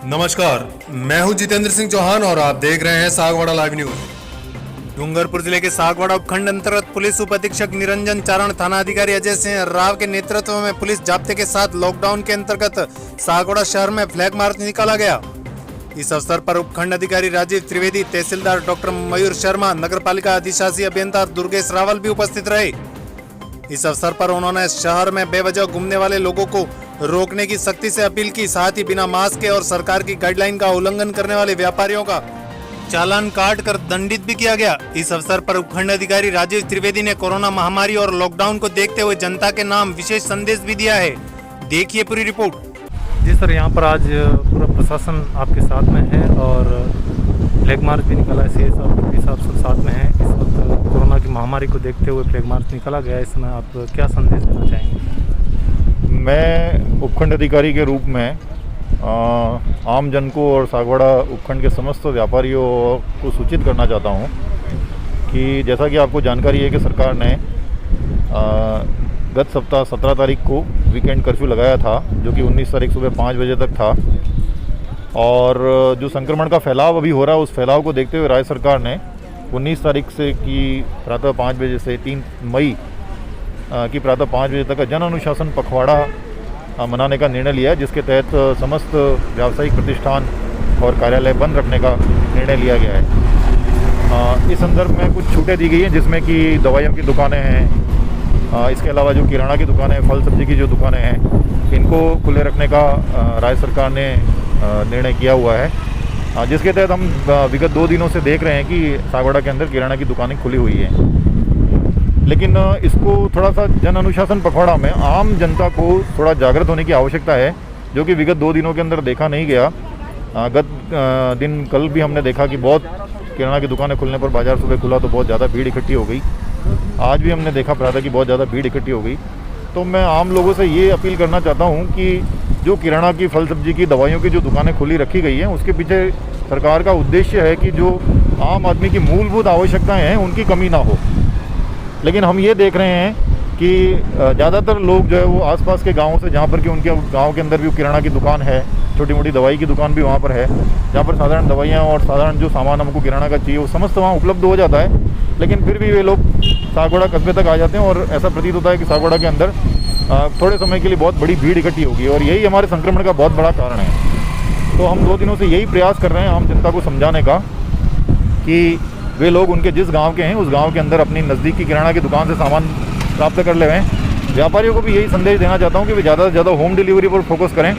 नमस्कार, मैं हूं जितेंद्र सिंह चौहान और आप देख रहे हैं सागवाड़ा लाइव न्यूज। डूंगरपुर जिले के सागवाड़ा उपखंड अंतर्गत पुलिस उप अधीक्षक निरंजन चारण, थाना अधिकारी अजय सिंह राव के नेतृत्व में पुलिस जाब्ते के साथ लॉकडाउन के अंतर्गत सागवाड़ा शहर में फ्लैग मार्च निकाला गया। इस अवसर पर उपखंड अधिकारी राजीव त्रिवेदी, तहसीलदार डॉक्टर मयूर शर्मा, नगर पालिका अधिशासी अभियंता दुर्गेश रावल भी उपस्थित रहे। इस अवसर पर उन्होंने शहर में बेवजह घूमने वाले लोगों को रोकने की सख्ती से अपील की। साथ ही बिना मास्क के और सरकार की गाइडलाइन का उल्लंघन करने वाले व्यापारियों का चालान काट कर दंडित भी किया गया। इस अवसर पर उपखंड अधिकारी राजेश त्रिवेदी ने कोरोना महामारी और लॉकडाउन को देखते हुए जनता के नाम विशेष संदेश भी दिया है। देखिए पूरी रिपोर्ट। जी सर, यहाँ पर आज पूरा प्रशासन आपके साथ में है और फ्लैग मार्च भी निकाला है। सीए साहब सब साथ में है। इस वक्त कोरोना की महामारी को देखते हुए फ्लैग मार्च निकाला गया है। इसमें आप क्या संदेश देना चाहेंगे? मैं उपखंड अधिकारी के रूप में आम जन को और सागवाड़ा उपखंड के समस्त व्यापारियों को सूचित करना चाहता हूँ कि जैसा कि आपको जानकारी है कि सरकार ने गत सप्ताह 17 तारीख को वीकेंड कर्फ्यू लगाया था, जो कि 19 तारीख सुबह 5 बजे तक था। और जो संक्रमण का फैलाव अभी हो रहा है, उस फैलाव को देखते हुए राज्य सरकार ने 19 तारीख से की प्रातः 5 बजे से 3 मई की प्रातः 5 बजे तक जन अनुशासन पखवाड़ा मनाने का निर्णय लिया है, जिसके तहत समस्त व्यावसायिक प्रतिष्ठान और कार्यालय बंद रखने का निर्णय लिया गया है। इस संदर्भ में कुछ छूटें दी गई हैं, जिसमें कि दवाइयों की दुकानें हैं, इसके अलावा जो किराना की दुकानें, फल सब्जी की जो दुकानें हैं, इनको खुले रखने का राज्य सरकार ने निर्णय किया हुआ है, जिसके तहत हम विगत 2 दिनों से देख रहे हैं कि सागवाड़ा के अंदर किराना की दुकानें खुली हुई हैं। लेकिन इसको थोड़ा सा जन अनुशासन पखवाड़ा में आम जनता को थोड़ा जागृत होने की आवश्यकता है, जो कि विगत 2 दिनों के अंदर देखा नहीं गया। गत दिन कल भी हमने देखा कि बहुत किराना की दुकानें खुलने पर बाज़ार सुबह खुला तो बहुत ज़्यादा भीड़ इकट्ठी हो गई। आज भी हमने देखा प्रातः की बहुत ज़्यादा भीड़ इकट्ठी हो गई। तो मैं आम लोगों से ये अपील करना चाहता हूँ कि जो किराना की, फल सब्जी की, दवाइयों की जो दुकानें खुली रखी गई हैं, उसके पीछे सरकार का उद्देश्य है कि जो आम आदमी की मूलभूत आवश्यकताएँ हैं उनकी कमी ना हो। लेकिन हम ये देख रहे हैं कि ज़्यादातर लोग जो है वो आसपास के गाँवों से, जहाँ पर कि उनके गांव के अंदर भी किराना की दुकान है, छोटी मोटी दवाई की दुकान भी वहाँ पर है, जहाँ पर साधारण दवाइयाँ और साधारण जो सामान हमको किराना का चाहिए वो समस्त वहाँ उपलब्ध हो जाता है। लेकिन फिर भी वे लोग सागवाड़ा कस्बे तक आ जाते हैं और ऐसा प्रतीत होता है कि सागवाड़ा के अंदर थोड़े समय के लिए बहुत बड़ी भीड़ इकट्ठी होगी और यही हमारे संक्रमण का बहुत बड़ा कारण है। तो हम 2 दिनों से यही प्रयास कर रहे हैं आम जनता को समझाने का कि वे लोग उनके जिस गांव के हैं उस गांव के अंदर अपनी नज़दीक की किराना की दुकान से सामान प्राप्त कर ले। व्यापारियों को भी यही संदेश देना चाहता हूं कि वे ज़्यादा से ज़्यादा होम डिलीवरी पर फोकस करें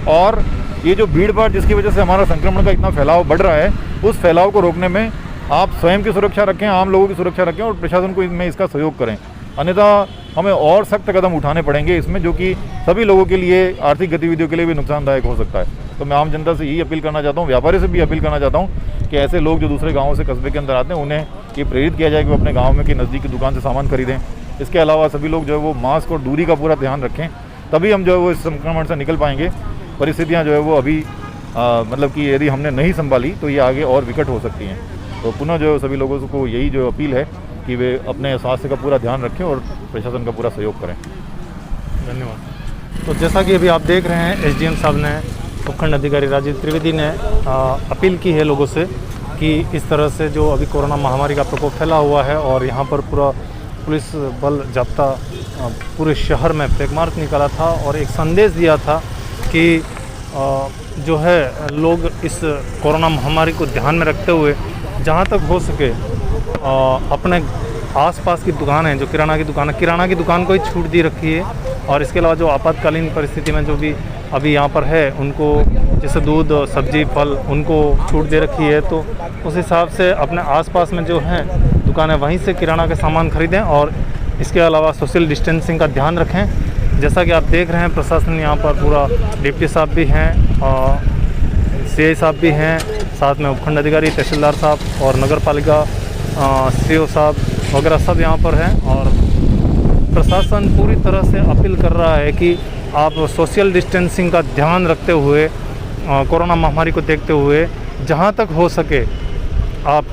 और ये जो भीड़ भाड़ जिसकी वजह से हमारा संक्रमण का इतना फैलाव बढ़ रहा है, उस फैलाव को रोकने में आप स्वयं की सुरक्षा रखें, आम लोगों की सुरक्षा रखें और प्रशासन को इसमें इसका सहयोग करें। अन्यथा हमें और सख्त कदम उठाने पड़ेंगे इसमें, जो कि सभी लोगों के लिए, आर्थिक गतिविधियों के लिए भी नुकसानदायक हो सकता है। तो मैं आम जनता से यही अपील करना चाहता हूँ, व्यापारी से भी अपील करना चाहता हूँ कि ऐसे लोग जो दूसरे गाँवों से कस्बे के अंदर आते हैं, उन्हें ये प्रेरित किया जाए कि वो अपने गाँव में की नज़दीक की दुकान से सामान खरीदें। इसके अलावा सभी लोग जो है वो मास्क और दूरी का पूरा ध्यान रखें, तभी हम जो है वो इस संक्रमण से निकल पाएंगे। परिस्थितियाँ जो है वो अभी मतलब कि यदि हमने नहीं संभाली तो ये आगे और विकट हो सकती हैं। तो पुनः जो सभी लोगों को यही जो अपील है कि वे अपने स्वास्थ्य का पूरा ध्यान रखें और प्रशासन का पूरा सहयोग करें। धन्यवाद। तो जैसा कि अभी आप देख रहे हैं, एसडीएम साहब ने, उपखंड अधिकारी राजीव त्रिवेदी ने अपील की है लोगों से कि इस तरह से जो अभी कोरोना महामारी का प्रकोप फैला हुआ है और यहाँ पर पूरा पुलिस बल जाब्ता पूरे शहर में फ्लैग मार्च निकाला था और एक संदेश दिया था कि जो है लोग इस कोरोना महामारी को ध्यान में रखते हुए जहाँ तक हो सके अपने आसपास की दुकान है, जो किराना की दुकान को ही छूट दी रखी है। और इसके अलावा जो आपातकालीन परिस्थिति में जो भी अभी यहाँ पर है, उनको जैसे दूध, सब्जी, फल, उनको छूट दे रखी है। तो उस हिसाब से अपने आसपास में जो है दुकानें, वहीं से किराना का सामान खरीदें और इसके अलावा सोशल डिस्टेंसिंग का ध्यान रखें। जैसा कि आप देख रहे हैं, प्रशासन यहाँ पर पूरा, डिप्टी साहब भी हैं और सीआई साहब भी हैं, साथ में उपखंड अधिकारी, तहसीलदार साहब और नगर पालिका सीओ साहब वगैरह सब यहाँ पर हैं। और प्रशासन पूरी तरह से अपील कर रहा है कि आप सोशल डिस्टेंसिंग का ध्यान रखते हुए, कोरोना महामारी को देखते हुए जहाँ तक हो सके आप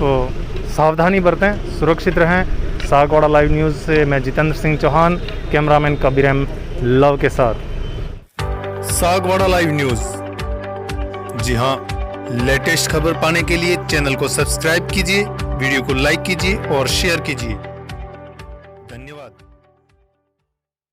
सावधानी बरतें, सुरक्षित रहें। सागवाड़ा लाइव न्यूज़ से मैं जितेंद्र सिंह चौहान, कैमरामैन कबीर लव के साथ। सागवाड़ा लाइव न्यूज जी हाँ, लेटेस्ट खबर पाने के लिए चैनल को सब्सक्राइब कीजिए, वीडियो को लाइक कीजिए और शेयर कीजिए।